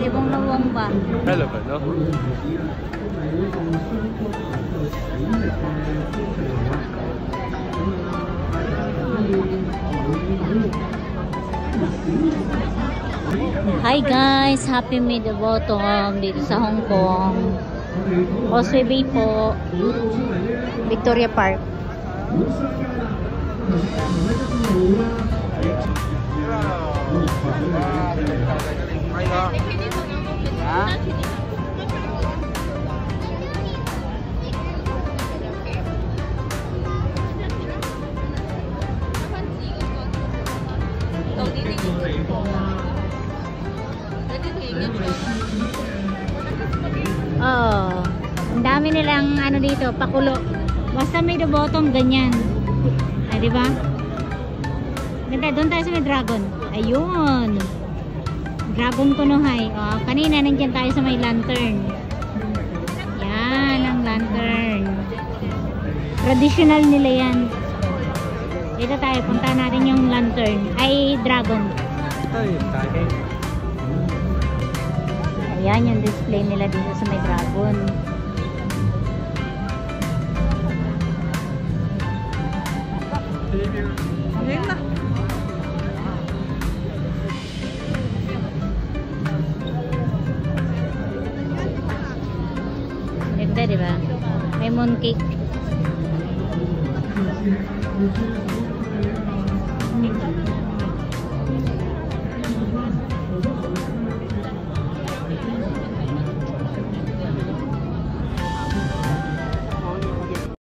Ibang lawang ba? Hello ba, no? Hi guys! Happy Mid-Autumn dito sa Hong Kong. Causeway Bay po. Victoria Park. Oh, ang dami nilang ano dito, pakulo. Basta may the bottom ganyan. Ah, di ba? Ganda, doon tayo sa may dragon. Ayun. Dragon Konohay. Oh, kanina nandiyan tayo sa may lantern. Yan ang lantern. Traditional nila yan. Dito tayo, punta natin yung lantern. Ay, dragon. Ayan yung display nila dito sa may dragon. Ganda, diba? May mooncake.